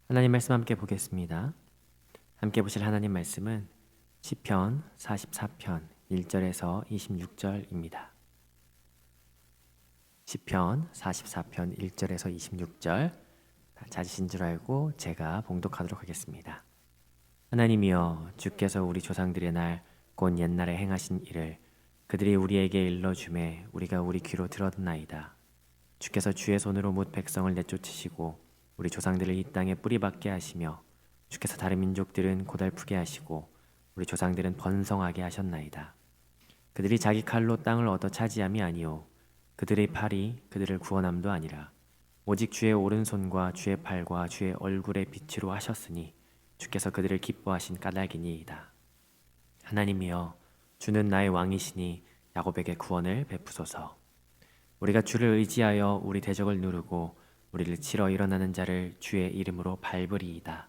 하나님 말씀 함께 보겠습니다. 함께 보실 하나님 말씀은 시편 44편 1절에서 26절입니다. 시편 44편 1절에서 26절 찾으신 줄 알고 제가 봉독하도록 하겠습니다. 하나님이여, 주께서 우리 조상들의 날 곧 옛날에 행하신 일을 그들이 우리에게 일러주매 우리가 우리 귀로 들었나이다. 주께서 주의 손으로 뭇 백성을 내쫓으시고 우리 조상들을 이 땅에 뿌리박게 하시며 주께서 다른 민족들은 고달프게 하시고 우리 조상들은 번성하게 하셨나이다. 그들이 자기 칼로 땅을 얻어 차지함이 아니요 그들의 팔이 그들을 구원함도 아니라 오직 주의 오른손과 주의 팔과 주의 얼굴의 빛으로 하셨으니 주께서 그들을 기뻐하신 까닭이니이다. 하나님이여, 주는 나의 왕이시니 야곱에게 구원을 베푸소서. 우리가 주를 의지하여 우리 대적을 누르고 우리를 치러 일어나는 자를 주의 이름으로 밟으리이다.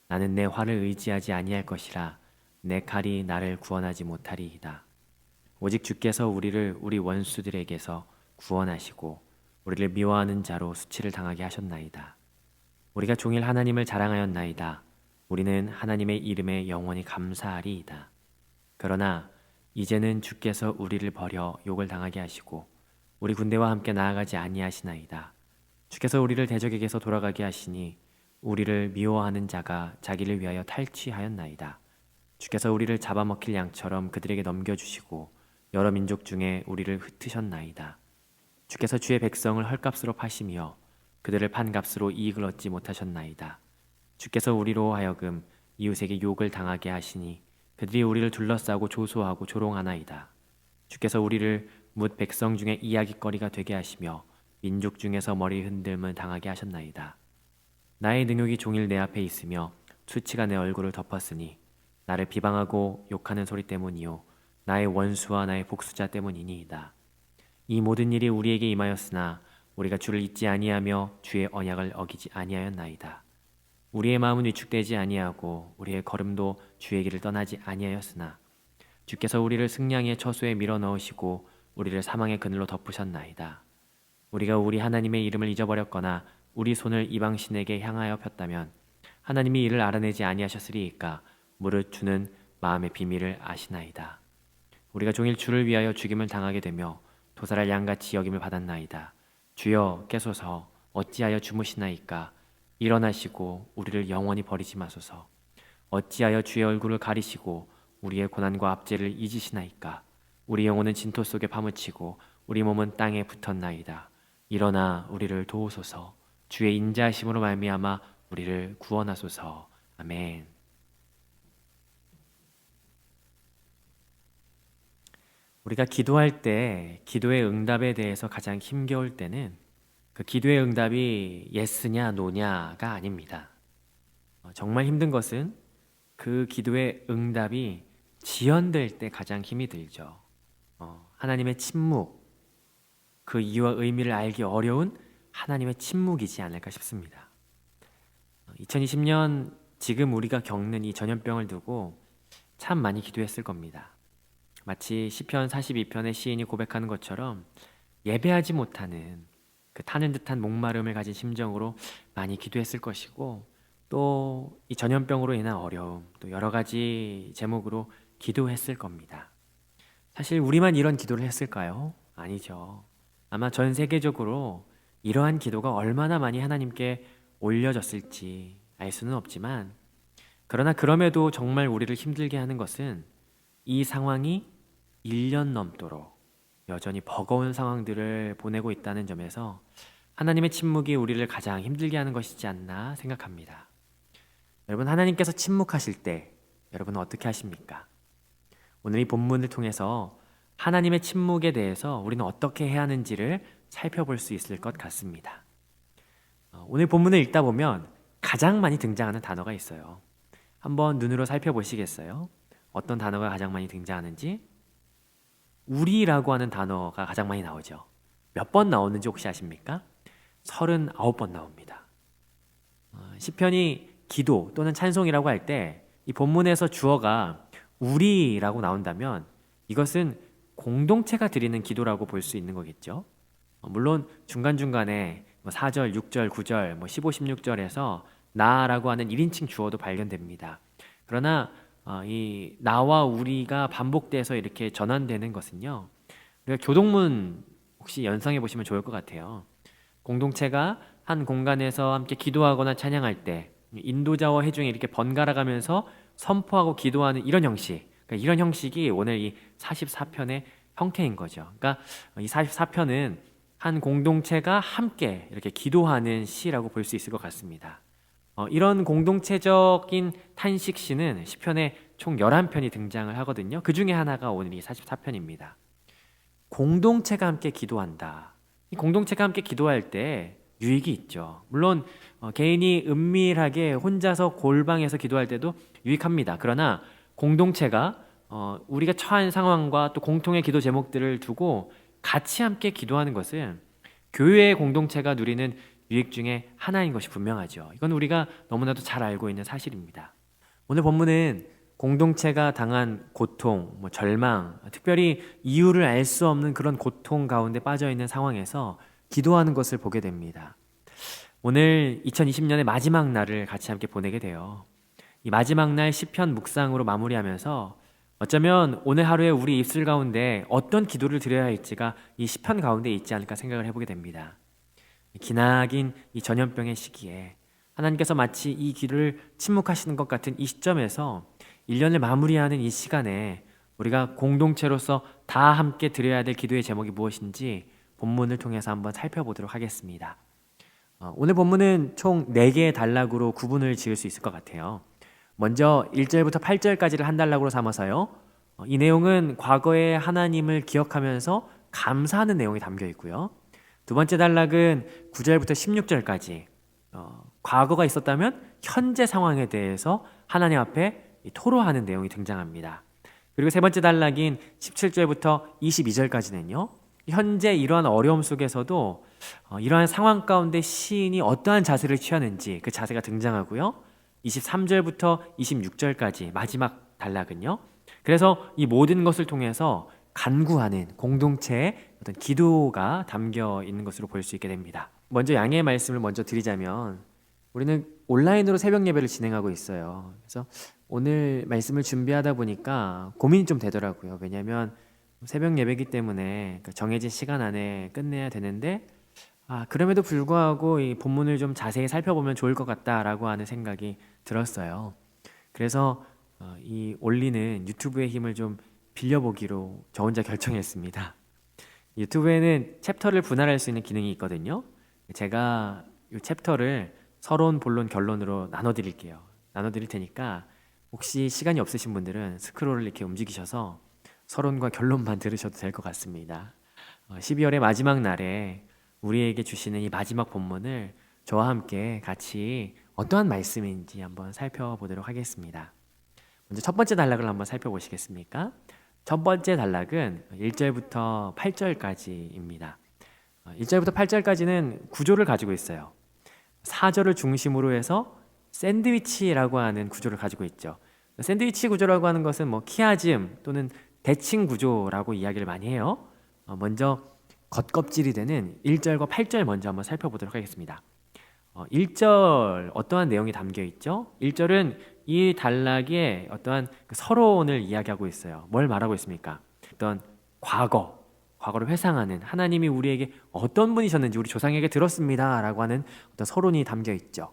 나는 내 활을 의지하지 아니할 것이라 내 칼이 나를 구원하지 못하리이다. 오직 주께서 우리를 우리 원수들에게서 구원하시고 우리를 미워하는 자로 수치를 당하게 하셨나이다. 우리가 종일 하나님을 자랑하였나이다. 우리는 하나님의 이름에 영원히 감사하리이다. 그러나 이제는 주께서 우리를 버려 욕을 당하게 하시고 우리 군대와 함께 나아가지 아니하시나이다. 주께서 우리를 대적에게서 돌아가게 하시니 우리를 미워하는 자가 자기를 위하여 탈취하였나이다. 주께서 우리를 잡아먹힐 양처럼 그들에게 넘겨주시고 여러 민족 중에 우리를 흩으셨나이다. 주께서 주의 백성을 헐값으로 파시며 그들을 판값으로 이익을 얻지 못하셨나이다. 주께서 우리로 하여금 이웃에게 욕을 당하게 하시니 그들이 우리를 둘러싸고 조소하고 조롱하나이다. 주께서 우리를 뭇 백성 중에 이야깃거리가 되게 하시며 민족 중에서 머리 흔들림을 당하게 하셨나이다. 나의 능욕이 종일 내 앞에 있으며 수치가 내 얼굴을 덮었으니 나를 비방하고 욕하는 소리 때문이요 나의 원수와 나의 복수자 때문이니이다. 이 모든 일이 우리에게 임하였으나 우리가 주를 잊지 아니하며 주의 언약을 어기지 아니하였나이다. 우리의 마음은 위축되지 아니하고 우리의 걸음도 주의 길을 떠나지 아니하였으나 주께서 우리를 승량의 처소에 밀어 넣으시고 우리를 사망의 그늘로 덮으셨나이다. 우리가 우리 하나님의 이름을 잊어버렸거나 우리 손을 이방신에게 향하여 폈다면 하나님이 이를 알아내지 아니하셨으리이까. 무릇 주는 마음의 비밀을 아시나이다. 우리가 종일 주를 위하여 죽임을 당하게 되며 도살할 양같이 여김을 받았나이다. 주여 깨소서. 어찌하여 주무시나이까. 일어나시고 우리를 영원히 버리지 마소서. 어찌하여 주의 얼굴을 가리시고 우리의 고난과 압제를 잊으시나이까. 우리 영혼은 진토 속에 파묻히고 우리 몸은 땅에 붙었나이다. 일어나 우리를 도우소서. 주의 인자하심으로 말미암아 우리를 구원하소서. 아멘. 우리가 기도할 때 기도의 응답에 대해서 가장 힘겨울 때는 그 기도의 응답이 예스냐 노냐가 아닙니다. 정말 힘든 것은 그 기도의 응답이 지연될 때 가장 힘이 들죠. 하나님의 침묵, 그 이유와 의미를 알기 어려운 하나님의 침묵이지 않을까 싶습니다. 2020년 지금 우리가 겪는 이 전염병을 두고 참 많이 기도했을 겁니다. 마치 시편 42편의 시인이 고백하는 것처럼 예배하지 못하는 그 타는 듯한 목마름을 가진 심정으로 많이 기도했을 것이고 또 이 전염병으로 인한 어려움, 또 여러 가지 제목으로 기도했을 겁니다. 사실 우리만 이런 기도를 했을까요? 아니죠. 아마 전 세계적으로 이러한 기도가 얼마나 많이 하나님께 올려졌을지 알 수는 없지만 그러나 그럼에도 정말 우리를 힘들게 하는 것은 이 상황이 1년 넘도록 여전히 버거운 상황들을 보내고 있다는 점에서 하나님의 침묵이 우리를 가장 힘들게 하는 것이지 않나 생각합니다. 여러분, 하나님께서 침묵하실 때 여러분은 어떻게 하십니까? 오늘 이 본문을 통해서 하나님의 침묵에 대해서 우리는 어떻게 해야 하는지를 살펴볼 수 있을 것 같습니다. 오늘 본문을 읽다 보면 가장 많이 등장하는 단어가 있어요. 한번 눈으로 살펴보시겠어요? 어떤 단어가 가장 많이 등장하는지? 우리라고 하는 단어가 가장 많이 나오죠. 몇 번 나오는지 혹시 아십니까? 39번 나옵니다. 시편이 기도 또는 찬송이라고 할 때 이 본문에서 주어가 우리라고 나온다면 이것은 공동체가 드리는 기도라고 볼 수 있는 거겠죠. 물론 중간중간에 4절, 6절, 9절, 15, 16절에서 나라고 하는 1인칭 주어도 발견됩니다. 그러나 이 나와 우리가 반복돼서 이렇게 전환되는 것은요. 우리가 교동문 혹시 연상해 보시면 좋을 것 같아요. 공동체가 한 공간에서 함께 기도하거나 찬양할 때 인도자와 회중이 이렇게 번갈아 가면서 선포하고 기도하는 이런 형식. 그러니까 이런 형식이 오늘 이 44편의 형태인 거죠. 그러니까 이 44편은 한 공동체가 함께 이렇게 기도하는 시라고 볼 수 있을 것 같습니다. 이런 공동체적인 탄식시는 시편에 총 11편이 등장을 하거든요. 그 중에 하나가 오늘 이 44편입니다. 공동체가 함께 기도한다. 이 공동체가 함께 기도할 때 유익이 있죠. 물론 개인이 은밀하게 혼자서 골방에서 기도할 때도 유익합니다. 그러나 공동체가 우리가 처한 상황과 또 공통의 기도 제목들을 두고 같이 함께 기도하는 것은 교회의 공동체가 누리는 유익 중에 하나인 것이 분명하죠. 이건 우리가 너무나도 잘 알고 있는 사실입니다. 오늘 본문은 공동체가 당한 고통, 절망, 특별히 이유를 알 수 없는 그런 고통 가운데 빠져 있는 상황에서 기도하는 것을 보게 됩니다. 오늘 2020년의 마지막 날을 같이 함께 보내게 돼요. 이 마지막 날 시편 묵상으로 마무리하면서 어쩌면 오늘 하루에 우리 입술 가운데 어떤 기도를 드려야 할지가 이 시편 가운데 있지 않을까 생각을 해보게 됩니다. 기나긴 이 전염병의 시기에 하나님께서 마치 이 길을 침묵하시는 것 같은 이 시점에서 1년을 마무리하는 이 시간에 우리가 공동체로서 다 함께 드려야 될 기도의 제목이 무엇인지 본문을 통해서 한번 살펴보도록 하겠습니다. 오늘 본문은 총 4개의 단락으로 구분을 지을 수 있을 것 같아요. 먼저 1절부터 8절까지를 한 단락으로 삼아서요. 이 내용은 과거의 하나님을 기억하면서 감사하는 내용이 담겨 있고요. 두 번째 단락은 9절부터 16절까지 과거가 있었다면 현재 상황에 대해서 하나님 앞에 토로하는 내용이 등장합니다. 그리고 세 번째 단락인 17절부터 22절까지는요. 현재 이러한 어려움 속에서도 이러한 상황 가운데 시인이 어떠한 자세를 취하는지 그 자세가 등장하고요. 23절부터 26절까지 마지막 단락은요. 그래서 이 모든 것을 통해서 간구하는 공동체의 어떤 기도가 담겨 있는 것으로 볼 수 있게 됩니다. 먼저 양해의 말씀을 먼저 드리자면 우리는 온라인으로 새벽 예배를 진행하고 있어요. 그래서 오늘 말씀을 준비하다 보니까 고민이 좀 되더라고요. 왜냐하면 새벽 예배이기 때문에 정해진 시간 안에 끝내야 되는데 그럼에도 불구하고 이 본문을 좀 자세히 살펴보면 좋을 것 같다라고 하는 생각이 들었어요. 그래서 이 올리는 유튜브의 힘을 좀 빌려보기로 저 혼자 결정했습니다. 유튜브에는 챕터를 분할할 수 있는 기능이 있거든요. 제가 이 챕터를 서론, 본론, 결론으로 나눠드릴게요. 나눠드릴 테니까 혹시 시간이 없으신 분들은 스크롤을 이렇게 움직이셔서 서론과 결론만 들으셔도 될 것 같습니다. 12월의 마지막 날에 우리에게 주시는 이 마지막 본문을 저와 함께 같이 어떠한 말씀인지 한번 살펴보도록 하겠습니다. 먼저 첫 번째 단락을 한번 살펴보시겠습니까? 첫 번째 단락은 1절부터 8절까지입니다. 1절부터 8절까지는 구조를 가지고 있어요. 4절을 중심으로 해서 샌드위치라고 하는 구조를 가지고 있죠. 샌드위치 구조라고 하는 것은 키아즘 또는 대칭 구조라고 이야기를 많이 해요. 먼저 겉껍질이 되는 1절과 8절 먼저 한번 살펴보도록 하겠습니다. 1절 어떠한 내용이 담겨 있죠? 1절은 이 단락에 어떠한 서론을 이야기하고 있어요. 뭘 말하고 있습니까? 어떤 과거를 회상하는 하나님이 우리에게 어떤 분이셨는지 우리 조상에게 들었습니다 라고 하는 어떤 서론이 담겨 있죠.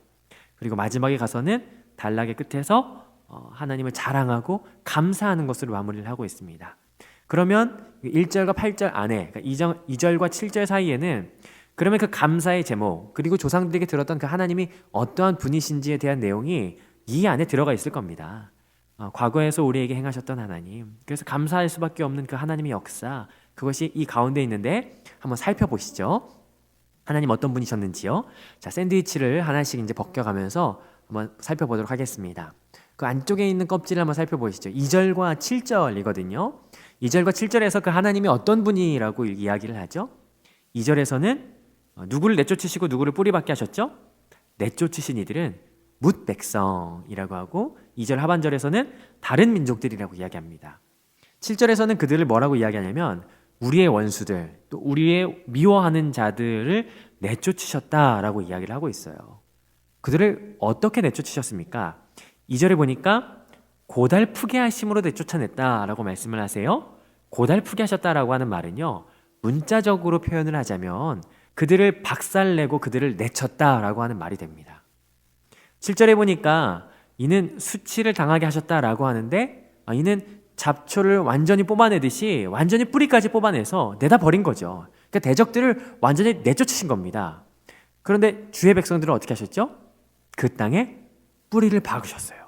그리고 마지막에 가서는 단락의 끝에서 하나님을 자랑하고 감사하는 것으로 마무리를 하고 있습니다. 그러면 1절과 8절 안에, 그러니까 2절과 7절 사이에는 그러면 그 감사의 제목, 그리고 조상들에게 들었던 그 하나님이 어떠한 분이신지에 대한 내용이 이 안에 들어가 있을 겁니다. 과거에서 우리에게 행하셨던 하나님, 그래서 감사할 수밖에 없는 그 하나님의 역사, 그것이 이 가운데 있는데 한번 살펴보시죠. 하나님 어떤 분이셨는지요. 자, 샌드위치를 하나씩 이제 벗겨가면서 한번 살펴보도록 하겠습니다. 그 안쪽에 있는 껍질을 한번 살펴보시죠. 2절과 7절이거든요. 2절과 7절에서 그 하나님이 어떤 분이라고 이야기를 하죠. 2절에서는 누구를 내쫓으시고 누구를 뿌리박게 하셨죠? 내쫓으신 이들은 뭇 백성이라고 하고 2절 하반절에서는 다른 민족들이라고 이야기합니다. 7절에서는 그들을 뭐라고 이야기하냐면 우리의 원수들, 또 우리의 미워하는 자들을 내쫓으셨다라고 이야기를 하고 있어요. 그들을 어떻게 내쫓으셨습니까? 2절에 보니까 고달프게 하심으로 내쫓아냈다라고 말씀을 하세요. 고달프게 하셨다라고 하는 말은요, 문자적으로 표현을 하자면 그들을 박살내고 그들을 내쳤다라고 하는 말이 됩니다. 7절에 보니까 이는 수치를 당하게 하셨다라고 하는데, 이는 잡초를 완전히 뽑아내듯이 완전히 뿌리까지 뽑아내서 내다 버린 거죠. 그러니까 대적들을 완전히 내쫓으신 겁니다. 그런데 주의 백성들은 어떻게 하셨죠? 그 땅에 뿌리를 박으셨어요.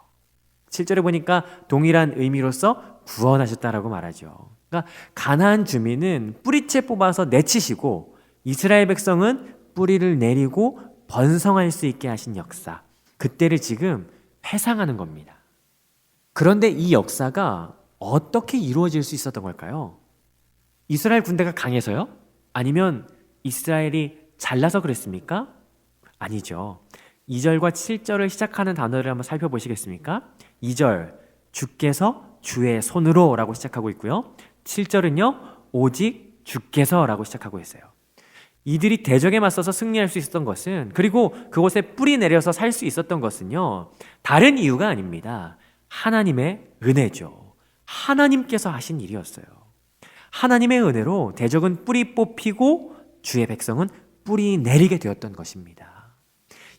7절에 보니까 동일한 의미로서 구원하셨다라고 말하죠. 그러니까 가나안 주민은 뿌리채 뽑아서 내치시고 이스라엘 백성은 뿌리를 내리고 번성할 수 있게 하신 역사, 그때를 지금 회상하는 겁니다. 그런데 이 역사가 어떻게 이루어질 수 있었던 걸까요? 이스라엘 군대가 강해서요? 아니면 이스라엘이 잘나서 그랬습니까? 아니죠. 2절과 7절을 시작하는 단어를 한번 살펴보시겠습니까? 2절, 주께서 주의 손으로 라고 시작하고 있고요. 7절은요, 오직 주께서 라고 시작하고 있어요. 이들이 대적에 맞서서 승리할 수 있었던 것은, 그리고 그곳에 뿌리 내려서 살 수 있었던 것은요, 다른 이유가 아닙니다. 하나님의 은혜죠. 하나님께서 하신 일이었어요. 하나님의 은혜로 대적은 뿌리 뽑히고 주의 백성은 뿌리 내리게 되었던 것입니다.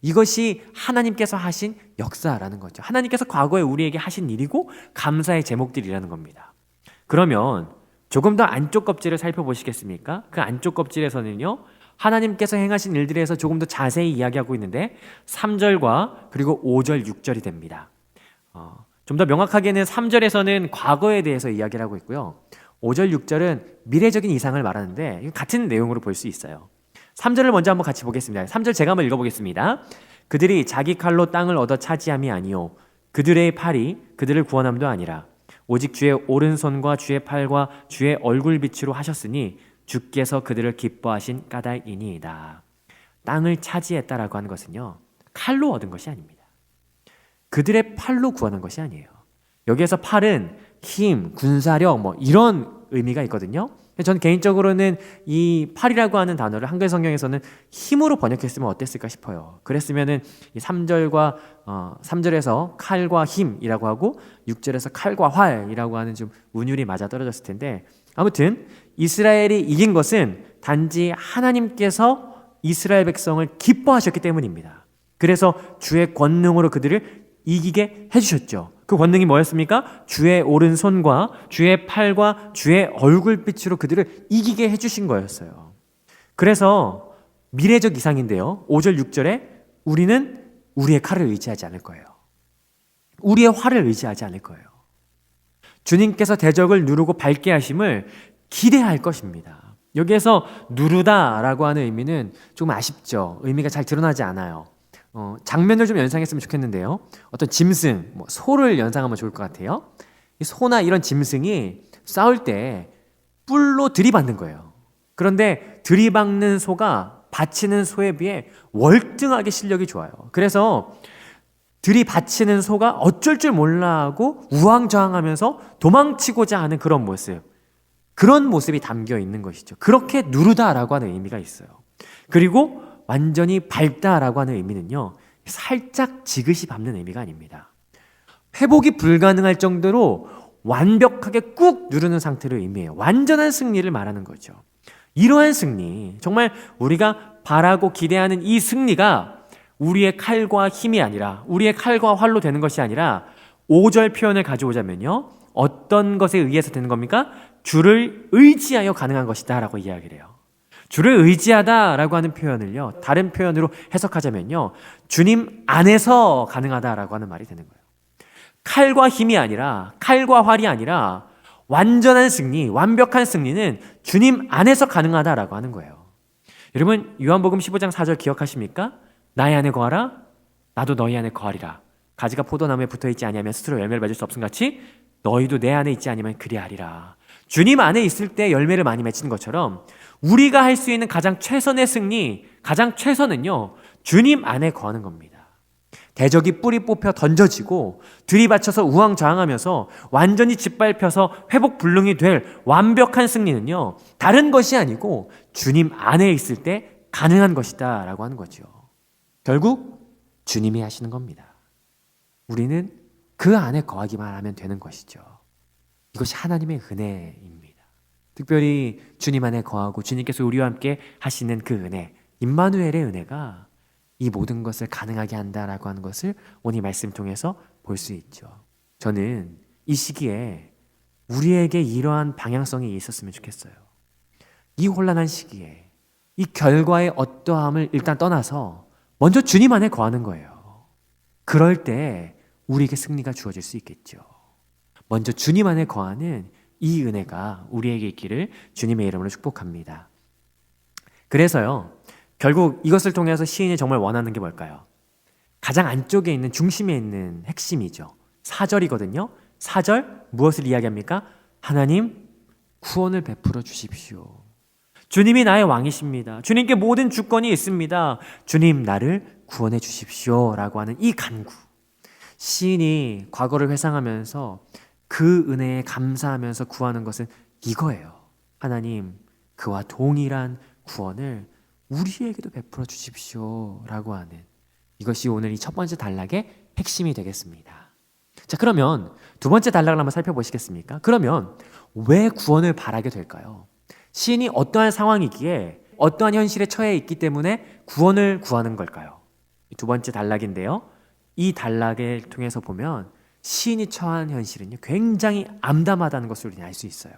이것이 하나님께서 하신 역사라는 거죠. 하나님께서 과거에 우리에게 하신 일이고 감사의 제목들이라는 겁니다. 그러면 조금 더 안쪽 껍질을 살펴보시겠습니까? 그 안쪽 껍질에서는요, 하나님께서 행하신 일들에 대해서 조금 더 자세히 이야기하고 있는데 3절과 그리고 5절, 6절이 됩니다. 좀 더 명확하게는 3절에서는 과거에 대해서 이야기를 하고 있고요. 5절, 6절은 미래적인 이상을 말하는데 같은 내용으로 볼 수 있어요. 3절을 먼저 한번 같이 보겠습니다. 3절 제가 한번 읽어보겠습니다. 그들이 자기 칼로 땅을 얻어 차지함이 아니요 그들의 팔이 그들을 구원함도 아니라 오직 주의 오른손과 주의 팔과 주의 얼굴빛으로 하셨으니 주께서 그들을 기뻐하신 까닭이니이다. 땅을 차지했다라고 하는 것은요, 칼로 얻은 것이 아닙니다. 그들의 팔로 구하는 것이 아니에요. 여기에서 팔은 힘, 군사력 이런 의미가 있거든요. 저는 개인적으로는 이 팔이라고 하는 단어를 한글 성경에서는 힘으로 번역했으면 어땠을까 싶어요. 그랬으면은 이 3절에서 칼과 힘이라고 하고 6절에서 칼과 활이라고 하는 좀 운율이 맞아 떨어졌을 텐데, 아무튼 이스라엘이 이긴 것은 단지 하나님께서 이스라엘 백성을 기뻐하셨기 때문입니다. 그래서 주의 권능으로 그들을 이기게 해주셨죠. 그 권능이 뭐였습니까? 주의 오른손과 주의 팔과 주의 얼굴빛으로 그들을 이기게 해주신 거였어요. 그래서 미래적 이상인데요, 5절 6절에 우리는 우리의 칼을 의지하지 않을 거예요. 우리의 활을 의지하지 않을 거예요. 주님께서 대적을 누르고 밟게 하심을 기대할 것입니다. 여기에서 누르다라고 하는 의미는 조금 아쉽죠. 의미가 잘 드러나지 않아요. 장면을 좀 연상했으면 좋겠는데요, 어떤 짐승, 소를 연상하면 좋을 것 같아요. 이 소나 이런 짐승이 싸울 때 뿔로 들이받는 거예요. 그런데 들이박는 소가 받치는 소에 비해 월등하게 실력이 좋아요. 그래서 들이받치는 소가 어쩔 줄 몰라 하고 우왕좌왕하면서 도망치고자 하는 그런 모습이 담겨 있는 것이죠. 그렇게 누르다라고 하는 의미가 있어요. 그리고 완전히 밟다라고 하는 의미는요, 살짝 지그시 밟는 의미가 아닙니다. 회복이 불가능할 정도로 완벽하게 꾹 누르는 상태를 의미해요. 완전한 승리를 말하는 거죠. 이러한 승리, 정말 우리가 바라고 기대하는 이 승리가 우리의 칼과 힘이 아니라, 우리의 칼과 활로 되는 것이 아니라 5절 표현을 가져오자면요, 어떤 것에 의해서 되는 겁니까? 주를 의지하여 가능한 것이다 라고 이야기를 해요. 주를 의지하다라고 하는 표현을요, 다른 표현으로 해석하자면요, 주님 안에서 가능하다라고 하는 말이 되는 거예요. 칼과 힘이 아니라, 칼과 활이 아니라 완전한 승리, 완벽한 승리는 주님 안에서 가능하다라고 하는 거예요. 여러분, 요한복음 15장 4절 기억하십니까? 나의 안에 거하라, 나도 너희 안에 거하리라. 가지가 포도나무에 붙어있지 아니하면 스스로 열매를 맺을 수 없음 같이 너희도 내 안에 있지 아니면 그리하리라. 주님 안에 있을 때 열매를 많이 맺히는 것처럼 우리가 할 수 있는 가장 최선의 승리, 가장 최선은요, 주님 안에 거하는 겁니다. 대적이 뿌리 뽑혀 던져지고 들이받쳐서 우왕좌왕하면서 완전히 짓밟혀서 회복 불능이 될 완벽한 승리는요, 다른 것이 아니고 주님 안에 있을 때 가능한 것이다 라고 하는 거죠. 결국 주님이 하시는 겁니다. 우리는 그 안에 거하기만 하면 되는 것이죠. 이것이 하나님의 은혜입니다. 특별히 주님 안에 거하고 주님께서 우리와 함께 하시는 그 은혜, 임마누엘의 은혜가 이 모든 것을 가능하게 한다라고 하는 것을 오늘 이 말씀 통해서 볼 수 있죠. 저는 이 시기에 우리에게 이러한 방향성이 있었으면 좋겠어요. 이 혼란한 시기에 이 결과의 어떠함을 일단 떠나서 먼저 주님 안에 거하는 거예요. 그럴 때 우리에게 승리가 주어질 수 있겠죠. 먼저 주님 안에 거하는 이 은혜가 우리에게 있기를 주님의 이름으로 축복합니다. 그래서요, 결국 이것을 통해서 시인이 정말 원하는 게 뭘까요? 가장 안쪽에 있는 중심에 있는 핵심이죠. 4절이거든요. 4절 무엇을 이야기합니까? 하나님 구원을 베풀어 주십시오. 주님이 나의 왕이십니다. 주님께 모든 주권이 있습니다. 주님 나를 구원해 주십시오 라고 하는 이 간구. 시인이 과거를 회상하면서 그 은혜에 감사하면서 구하는 것은 이거예요. 하나님 그와 동일한 구원을 우리에게도 베풀어 주십시오 라고 하는, 이것이 오늘 이 첫 번째 단락의 핵심이 되겠습니다. 자, 그러면 두 번째 단락을 한번 살펴보시겠습니까? 그러면 왜 구원을 바라게 될까요? 시인이 어떠한 상황이기에 어떠한 현실에 처해 있기 때문에 구원을 구하는 걸까요? 두 번째 단락인데요, 이 단락을 통해서 보면 시인이 처한 현실은요 굉장히 암담하다는 것을 우리는 알 수 있어요.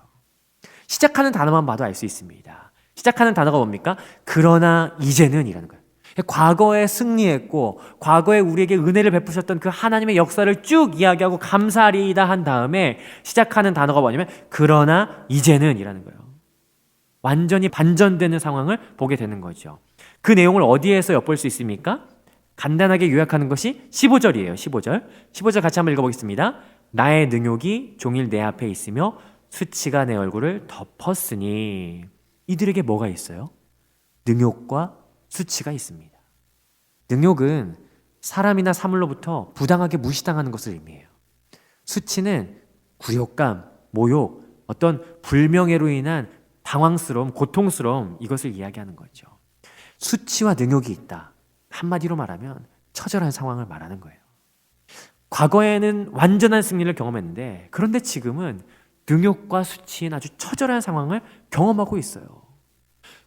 시작하는 단어만 봐도 알 수 있습니다. 시작하는 단어가 뭡니까? 그러나 이제는 이라는 거예요. 과거에 승리했고 과거에 우리에게 은혜를 베푸셨던 그 하나님의 역사를 쭉 이야기하고 감사리이다 한 다음에 시작하는 단어가 뭐냐면 그러나 이제는 이라는 거예요. 완전히 반전되는 상황을 보게 되는 거죠. 그 내용을 어디에서 엿볼 수 있습니까? 간단하게 요약하는 것이 15절이에요. 15절 같이 한번 읽어보겠습니다. 나의 능욕이 종일 내 앞에 있으며 수치가 내 얼굴을 덮었으니. 이들에게 뭐가 있어요? 능욕과 수치가 있습니다. 능욕은 사람이나 사물로부터 부당하게 무시당하는 것을 의미해요. 수치는 굴욕감, 모욕, 어떤 불명예로 인한 당황스러움, 고통스러움, 이것을 이야기하는 거죠. 수치와 능욕이 있다. 한마디로 말하면 처절한 상황을 말하는 거예요. 과거에는 완전한 승리를 경험했는데 그런데 지금은 능욕과 수치인 아주 처절한 상황을 경험하고 있어요.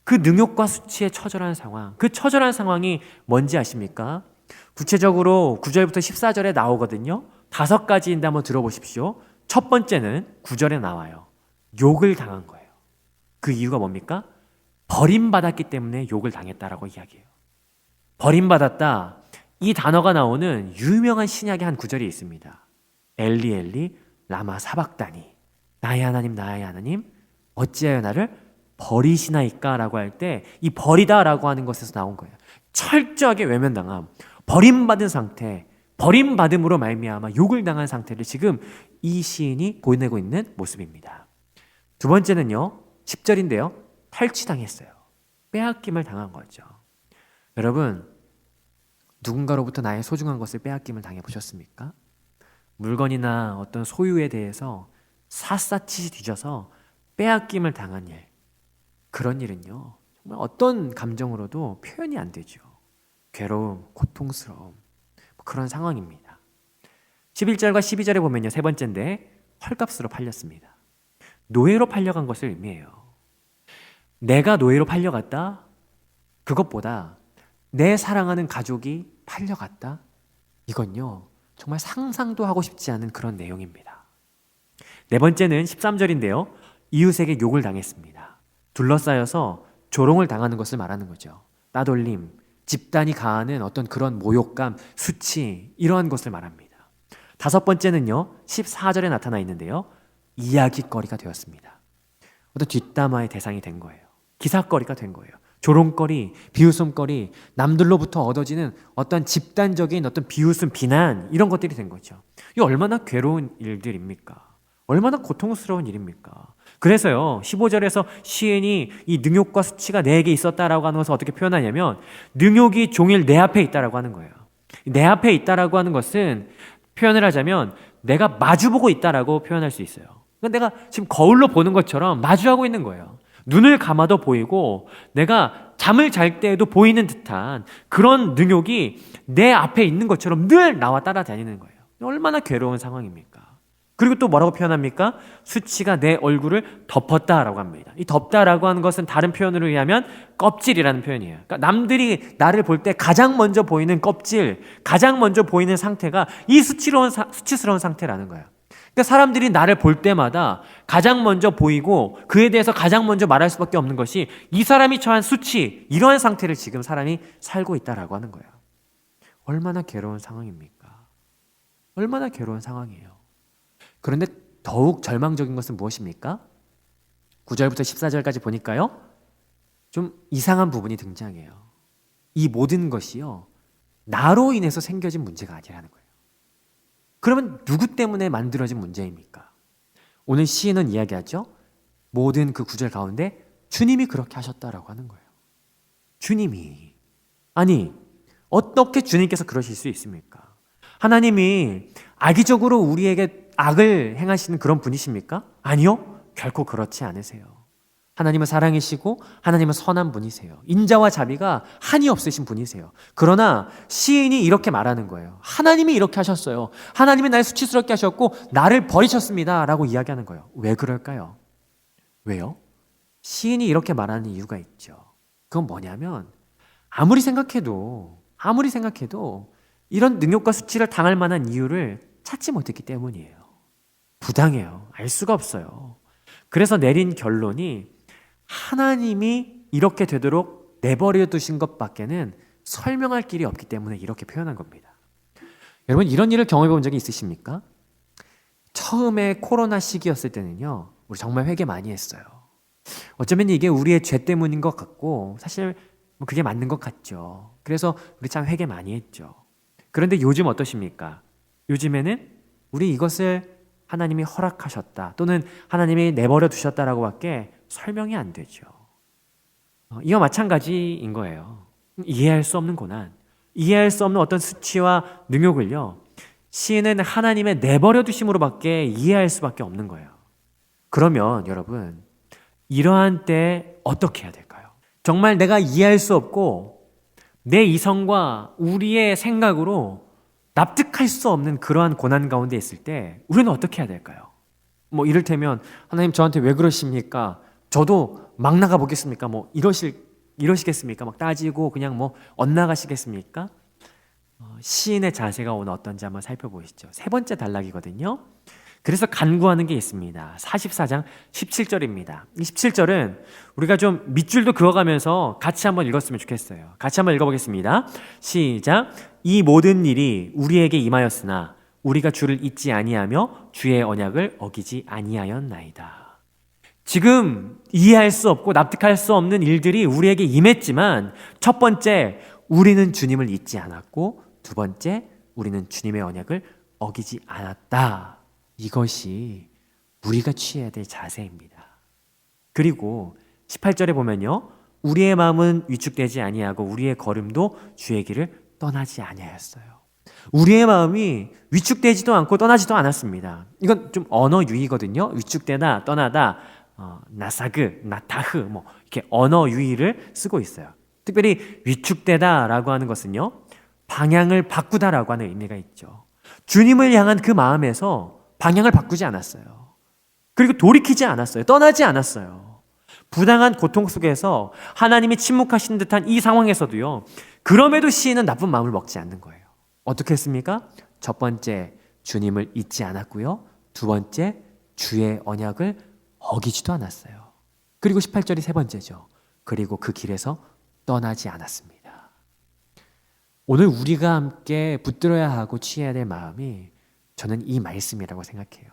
그 능욕과 수치의 처절한 상황, 그 처절한 상황이 뭔지 아십니까? 구체적으로 9절부터 14절에 나오거든요. 5가지인데 한번 들어보십시오. 첫 번째는 9절에 나와요. 욕을 당한 거예요. 그 이유가 뭡니까? 버림받았기 때문에 욕을 당했다라고 이야기해요. 버림받았다, 이 단어가 나오는 유명한 신약의 한 구절이 있습니다. 엘리 엘리 라마 사박다니, 나의 하나님 어찌하여 나를 버리시나이까 라고 할 때 이 버리다라고 하는 것에서 나온 거예요. 철저하게 외면당함, 버림받은 상태, 버림받음으로 말미암아 욕을 당한 상태를 지금 이 시인이 보내고 있는 모습입니다. 두 번째는요, 10절인데요 탈취당했어요. 빼앗김을 당한 거죠. 여러분, 누군가로부터 나의 소중한 것을 빼앗김을 당해보셨습니까? 물건이나 어떤 소유에 대해서 샅샅이 뒤져서 빼앗김을 당한 일, 그런 일은요 정말 어떤 감정으로도 표현이 안 되죠. 괴로움, 고통스러움, 그런 상황입니다. 11절과 12절에 보면요, 세 번째인데 헐값으로 팔렸습니다. 노예로 팔려간 것을 의미해요. 내가 노예로 팔려갔다? 그것보다 내 사랑하는 가족이 팔려갔다? 이건요 정말 상상도 하고 싶지 않은 그런 내용입니다. 네 번째는 13절인데요 이웃에게 욕을 당했습니다. 둘러싸여서 조롱을 당하는 것을 말하는 거죠. 따돌림, 집단이 가하는 어떤 그런 모욕감, 수치, 이러한 것을 말합니다. 다섯 번째는요 14절에 나타나 있는데요 이야기거리가 되었습니다. 어떤 뒷담화의 대상이 된 거예요. 기사거리가 된 거예요. 조롱거리, 비웃음거리, 남들로부터 얻어지는 어떤 집단적인 어떤 비웃음, 비난, 이런 것들이 된 거죠. 이 얼마나 괴로운 일들입니까? 얼마나 고통스러운 일입니까? 그래서요 15절에서 시인이 이 능욕과 수치가 내게 있었다라고 하는 것을 어떻게 표현하냐면 능욕이 종일 내 앞에 있다라고 하는 거예요. 내 앞에 있다라고 하는 것은 표현을 하자면 내가 마주보고 있다라고 표현할 수 있어요. 그러니까 내가 지금 거울로 보는 것처럼 마주하고 있는 거예요. 눈을 감아도 보이고 내가 잠을 잘 때에도 보이는 듯한 그런 능욕이 내 앞에 있는 것처럼 늘 나와 따라다니는 거예요. 얼마나 괴로운 상황입니까? 그리고 또 뭐라고 표현합니까? 수치가 내 얼굴을 덮었다라고 합니다. 이 덮다라고 하는 것은 다른 표현으로 의하면 껍질이라는 표현이에요. 그러니까 남들이 나를 볼 때 가장 먼저 보이는 껍질, 가장 먼저 보이는 상태가 이 수치스러운 상태라는 거예요. 그러니까 사람들이 나를 볼 때마다 가장 먼저 보이고 그에 대해서 가장 먼저 말할 수밖에 없는 것이 이 사람이 처한 수치, 이러한 상태를 지금 사람이 살고 있다라고 하는 거예요. 얼마나 괴로운 상황입니까? 얼마나 괴로운 상황이에요. 그런데 더욱 절망적인 것은 무엇입니까? 9절부터 14절까지 보니까요, 좀 이상한 부분이 등장해요. 이 모든 것이요, 나로 인해서 생겨진 문제가 아니라는 거예요. 그러면 누구 때문에 만들어진 문제입니까? 오늘 시인은 이야기하죠. 모든 그 구절 가운데 주님이 그렇게 하셨다라고 하는 거예요. 주님이. 아니, 어떻게 주님께서 그러실 수 있습니까? 하나님이 악의적으로 우리에게 악을 행하시는 그런 분이십니까? 아니요, 결코 그렇지 않으세요. 하나님은 사랑이시고 하나님은 선한 분이세요. 인자와 자비가 한이 없으신 분이세요. 그러나 시인이 이렇게 말하는 거예요. 하나님이 이렇게 하셨어요. 하나님이 날 수치스럽게 하셨고 나를 버리셨습니다 라고 이야기하는 거예요. 왜 그럴까요? 왜요? 시인이 이렇게 말하는 이유가 있죠. 그건 뭐냐면 아무리 생각해도 이런 능욕과 수치를 당할 만한 이유를 찾지 못했기 때문이에요. 부당해요. 알 수가 없어요. 그래서 내린 결론이 하나님이 이렇게 되도록 내버려 두신 것밖에는 설명할 길이 없기 때문에 이렇게 표현한 겁니다. 여러분, 이런 일을 경험해 본 적이 있으십니까? 처음에 코로나 시기였을 때는요, 우리 정말 회개 많이 했어요. 어쩌면 이게 우리의 죄 때문인 것 같고 사실 그게 맞는 것 같죠. 그래서 우리 참 회개 많이 했죠. 그런데 요즘 어떠십니까? 요즘에는 우리 이것을 하나님이 허락하셨다 또는 하나님이 내버려 두셨다라고 밖에 설명이 안 되죠. 이와 마찬가지인 거예요. 이해할 수 없는 고난, 이해할 수 없는 어떤 수치와 능욕을요, 시인은 하나님의 내버려 두심으로밖에 이해할 수밖에 없는 거예요. 그러면 여러분, 이러한 때 어떻게 해야 될까요? 정말 내가 이해할 수 없고 내 이성과 우리의 생각으로 납득할 수 없는 그러한 고난 가운데 있을 때 우리는 어떻게 해야 될까요? 뭐 이를테면 하나님 저한테 왜 그러십니까? 저도 막 나가 보겠습니까? 뭐 이러시겠습니까? 막 따지고 그냥 뭐 엇나가시겠습니까? 시인의 자세가 오늘 어떤지 한번 살펴보시죠. 세 번째 단락이거든요. 그래서 간구하는 게 있습니다. 44장 17절입니다. 이 17절은 우리가 좀 밑줄도 그어가면서 같이 한번 읽었으면 좋겠어요. 같이 한번 읽어보겠습니다. 시작. 이 모든 일이 우리에게 임하였으나 우리가 주를 잊지 아니하며 주의 언약을 어기지 아니하였나이다. 지금 이해할 수 없고 납득할 수 없는 일들이 우리에게 임했지만, 첫 번째, 우리는 주님을 잊지 않았고, 두 번째, 우리는 주님의 언약을 어기지 않았다. 이것이 우리가 취해야 될 자세입니다. 그리고 18절에 보면요, 우리의 마음은 위축되지 아니하고 우리의 걸음도 주의 길을 떠나지 아니하였어요. 우리의 마음이 위축되지도 않고 떠나지도 않았습니다. 이건 좀 언어 유희거든요. 위축되다, 떠나다, 나사그, 나타흐, 뭐 이렇게 언어 유희를 쓰고 있어요. 특별히 위축되다라고 하는 것은요, 방향을 바꾸다라고 하는 의미가 있죠. 주님을 향한 그 마음에서 방향을 바꾸지 않았어요. 그리고 돌이키지 않았어요. 떠나지 않았어요. 부당한 고통 속에서 하나님이 침묵하신 듯한 이 상황에서도요, 그럼에도 시인은 나쁜 마음을 먹지 않는 거예요. 어떻게 했습니까? 첫 번째, 주님을 잊지 않았고요. 두 번째, 주의 언약을 어기지도 않았어요. 그리고 18절이 세 번째죠. 그리고 그 길에서 떠나지 않았습니다. 오늘 우리가 함께 붙들어야 하고 취해야 될 마음이 저는 이 말씀이라고 생각해요.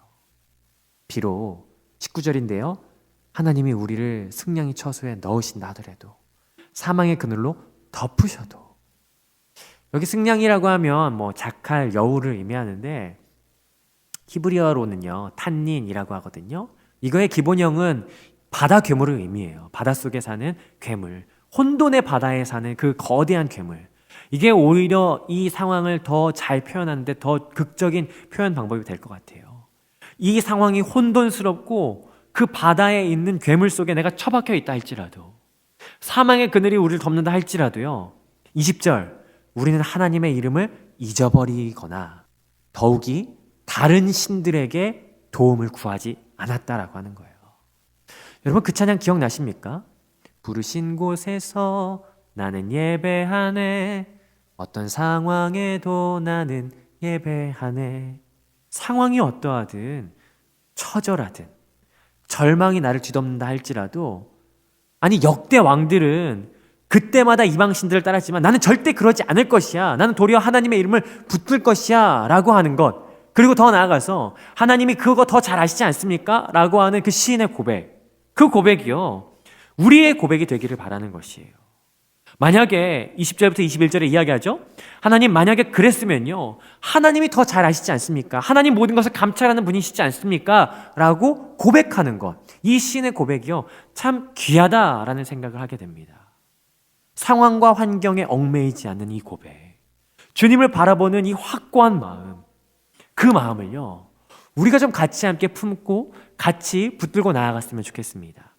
비록 19절인데요, 하나님이 우리를 승냥이 처소에 넣으신다 하더라도, 사망의 그늘로 덮으셔도, 여기 승냥이라고 하면 뭐 자칼, 여우를 의미하는데 히브리어로는요 탄닌이라고 하거든요. 이거의 기본형은 바다 괴물을 의미해요. 바닷속에 사는 괴물, 혼돈의 바다에 사는 그 거대한 괴물. 이게 오히려 이 상황을 더 잘 표현하는데 더 극적인 표현 방법이 될 것 같아요. 이 상황이 혼돈스럽고 그 바다에 있는 괴물 속에 내가 처박혀 있다 할지라도, 사망의 그늘이 우리를 덮는다 할지라도요, 20절, 우리는 하나님의 이름을 잊어버리거나 더욱이 다른 신들에게 도움을 구하지 않았다라고 하는 거예요. 여러분, 그 찬양 기억나십니까? 부르신 곳에서 나는 예배하네, 어떤 상황에도 나는 예배하네. 상황이 어떠하든, 처절하든, 절망이 나를 뒤덮는다 할지라도, 아니 역대 왕들은 그때마다 이방신들을 따랐지만 나는 절대 그러지 않을 것이야, 나는 도리어 하나님의 이름을 붙들 것이야 라고 하는 것, 그리고 더 나아가서 하나님이 그거 더 잘 아시지 않습니까? 라고 하는 그 시인의 고백, 그 고백이요, 우리의 고백이 되기를 바라는 것이에요. 만약에 20절부터 21절에 이야기하죠. 하나님, 만약에 그랬으면요, 하나님이 더 잘 아시지 않습니까? 하나님 모든 것을 감찰하는 분이시지 않습니까? 라고 고백하는 것, 이 시인의 고백이요, 참 귀하다라는 생각을 하게 됩니다. 상황과 환경에 얽매이지 않는 이 고백, 주님을 바라보는 이 확고한 마음, 그 마음을요, 우리가 좀 같이 함께 품고 같이 붙들고 나아갔으면 좋겠습니다.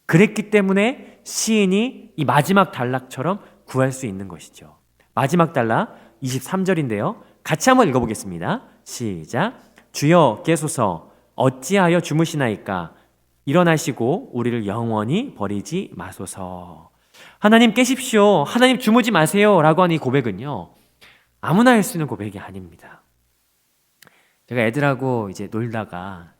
그랬기 때문에 시인이 이 마지막 단락처럼 구할 수 있는 것이죠. 마지막 단락 23절인데요. 같이 한번 읽어보겠습니다. 시작. 주여 깨소서, 어찌하여 주무시나이까? 일어나시고 우리를 영원히 버리지 마소서. 하나님 깨십시오, 하나님 주무지 마세요 라고 하는 이 고백은요, 아무나 할 수 있는 고백이 아닙니다. 제가 애들하고 이제 놀다가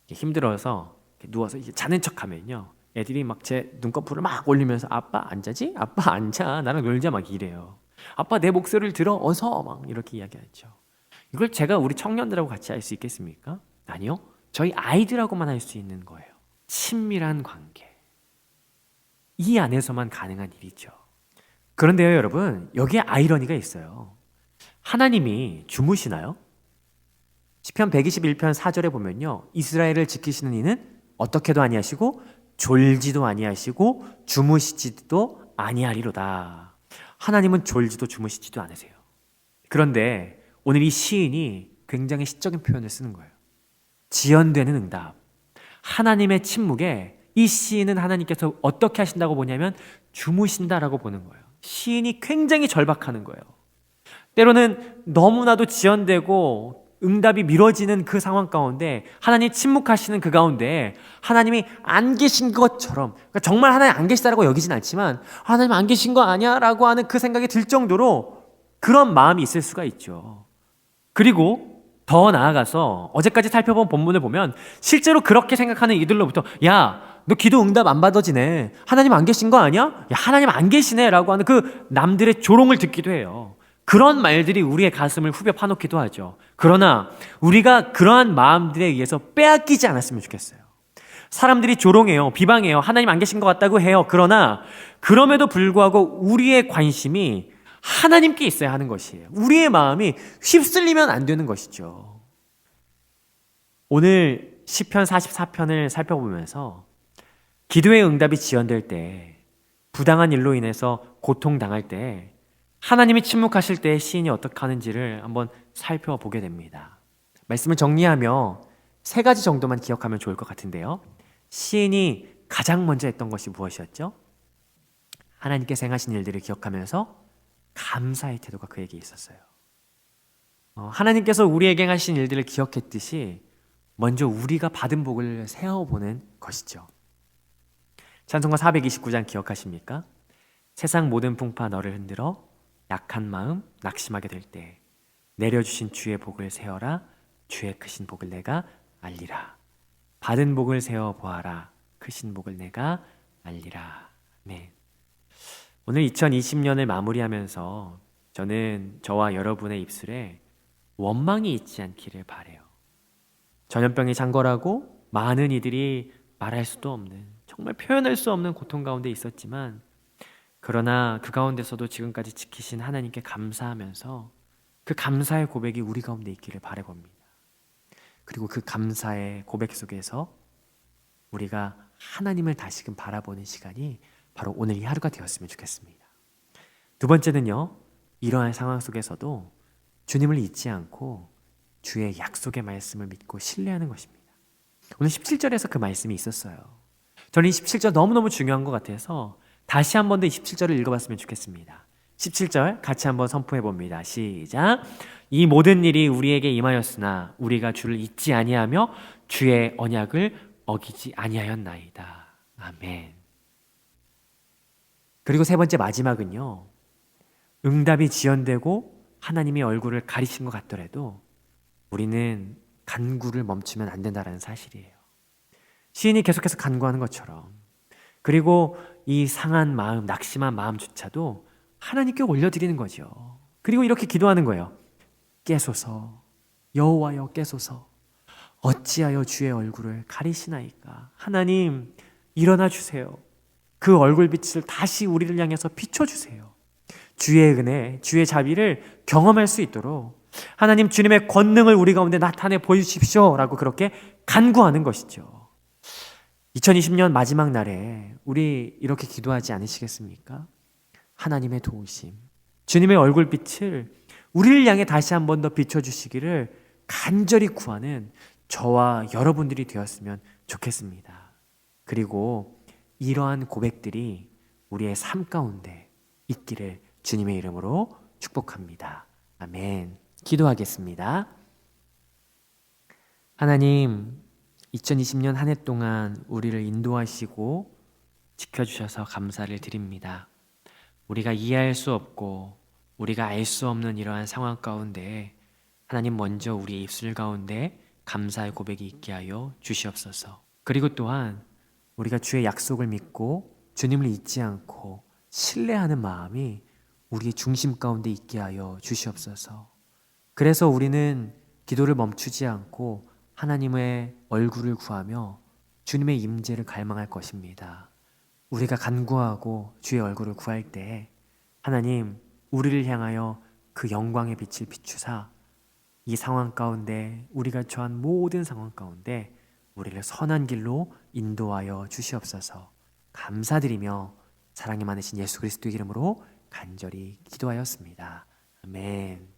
힘들어서 누워서 이제 자는 척 하면요, 애들이 막 제 눈꺼풀을 막 올리면서 아빠 안 자지? 아빠 안 자. 나랑 놀자 막 이래요. 아빠 내 목소리를 들어 어서, 막 이렇게 이야기하죠. 이걸 제가 우리 청년들하고 같이 할 수 있겠습니까? 아니요. 저희 아이들하고만 할 수 있는 거예요. 친밀한 관계. 이 안에서만 가능한 일이죠. 그런데요, 여러분, 여기에 아이러니가 있어요. 하나님이 주무시나요? 시편 121편 4절에 보면요, 이스라엘을 지키시는 이는 어떻게도 아니하시고 졸지도 아니하시고 주무시지도 아니하리로다. 하나님은 졸지도 주무시지도 않으세요. 그런데 오늘 이 시인이 굉장히 시적인 표현을 쓰는 거예요. 지연되는 응답. 하나님의 침묵에 이 시인은 하나님께서 어떻게 하신다고 보냐면 주무신다라고 보는 거예요. 시인이 굉장히 절박하는 거예요. 때로는 너무나도 지연되고 응답이 미뤄지는 그 상황 가운데 하나님 침묵하시는 그 가운데 하나님이 안 계신 것처럼, 그러니까 정말 하나님 안 계시다라고 여기진 않지만 하나님 안 계신 거 아니야? 라고 하는 그 생각이 들 정도로 그런 마음이 있을 수가 있죠. 그리고 더 나아가서 어제까지 살펴본 본문을 보면 실제로 그렇게 생각하는 이들로부터 야, 너 기도 응답 안 받아지네, 하나님 안 계신 거 아니야? 야, 하나님 안 계시네 라고 하는 그 남들의 조롱을 듣기도 해요. 그런 말들이 우리의 가슴을 후벼 파놓기도 하죠. 그러나 우리가 그러한 마음들에 의해서 빼앗기지 않았으면 좋겠어요. 사람들이 조롱해요, 비방해요, 하나님 안 계신 것 같다고 해요. 그러나 그럼에도 불구하고 우리의 관심이 하나님께 있어야 하는 것이에요. 우리의 마음이 휩쓸리면 안 되는 것이죠. 오늘 시편 44편을 살펴보면서 기도의 응답이 지연될 때, 부당한 일로 인해서 고통당할 때, 하나님이 침묵하실 때 시인이 어떻게 하는지를 한번 살펴보게 됩니다. 말씀을 정리하며 세 가지 정도만 기억하면 좋을 것 같은데요. 시인이 가장 먼저 했던 것이 무엇이었죠? 하나님께서 행하신 일들을 기억하면서 감사의 태도가 그에게 있었어요. 하나님께서 우리에게 행하신 일들을 기억했듯이 먼저 우리가 받은 복을 세어보는 것이죠. 찬송가 429장 기억하십니까? 세상 모든 풍파 너를 흔들어 약한 마음 낙심하게 될 때 내려주신 주의 복을 세어라, 주의 크신 복을 내가 알리라. 받은 복을 세어 보아라, 크신 복을 내가 알리라. 네. 오늘 2020년을 마무리하면서 저는 저와 여러분의 입술에 원망이 있지 않기를 바라요. 전염병이 창궐하고 많은 이들이 말할 수도 없는, 정말 표현할 수 없는 고통 가운데 있었지만, 그러나 그 가운데서도 지금까지 지키신 하나님께 감사하면서 그 감사의 고백이 우리 가운데 있기를 바라봅니다. 그리고 그 감사의 고백 속에서 우리가 하나님을 다시금 바라보는 시간이 바로 오늘 이 하루가 되었으면 좋겠습니다. 두 번째는요, 이러한 상황 속에서도 주님을 잊지 않고 주의 약속의 말씀을 믿고 신뢰하는 것입니다. 오늘 17절에서 그 말씀이 있었어요. 저는 이 17절 너무너무 중요한 것 같아서 다시 한 번 더 이 17절을 읽어봤으면 좋겠습니다. 17절 같이 한번 선포해 봅니다. 시작. 이 모든 일이 우리에게 임하였으나 우리가 주를 잊지 아니하며 주의 언약을 어기지 아니하였나이다. 아멘. 그리고 세 번째 마지막은요. 응답이 지연되고 하나님의 얼굴을 가리신 것 같더라도 우리는 간구를 멈추면 안 된다는 사실이에요. 시인이 계속해서 간구하는 것처럼, 그리고 이 상한 마음, 낙심한 마음조차도 하나님께 올려드리는 거죠. 그리고 이렇게 기도하는 거예요. 깨소서, 여호와여 깨소서, 어찌하여 주의 얼굴을 가리시나이까. 하나님 일어나 주세요. 그 얼굴빛을 다시 우리를 향해서 비춰주세요. 주의 은혜, 주의 자비를 경험할 수 있도록 하나님 주님의 권능을 우리 가운데 나타내 보여주십시오 라고 그렇게 간구하는 것이죠. 2020년 마지막 날에 우리 이렇게 기도하지 않으시겠습니까? 하나님의 도우심, 주님의 얼굴빛을 우리를 향해 다시 한 번 더 비춰주시기를 간절히 구하는 저와 여러분들이 되었으면 좋겠습니다. 그리고 이러한 고백들이 우리의 삶 가운데 있기를 주님의 이름으로 축복합니다. 아멘. 기도하겠습니다. 하나님, 2020년 한 해 동안 우리를 인도하시고 지켜주셔서 감사를 드립니다. 우리가 이해할 수 없고 우리가 알 수 없는 이러한 상황 가운데 하나님 먼저 우리 입술 가운데 감사의 고백이 있게 하여 주시옵소서. 그리고 또한 우리가 주의 약속을 믿고 주님을 잊지 않고 신뢰하는 마음이 우리의 중심 가운데 있게 하여 주시옵소서. 그래서 우리는 기도를 멈추지 않고 하나님의 얼굴을 구하며 주님의 임재를 갈망할 것입니다. 우리가 간구하고 주의 얼굴을 구할 때 하나님 우리를 향하여 그 영광의 빛을 비추사 이 상황 가운데 우리가 처한 모든 상황 가운데 우리를 선한 길로 인도하여 주시옵소서. 감사드리며 사랑이 많으신 예수 그리스도의 이름으로 간절히 기도하였습니다. 아멘.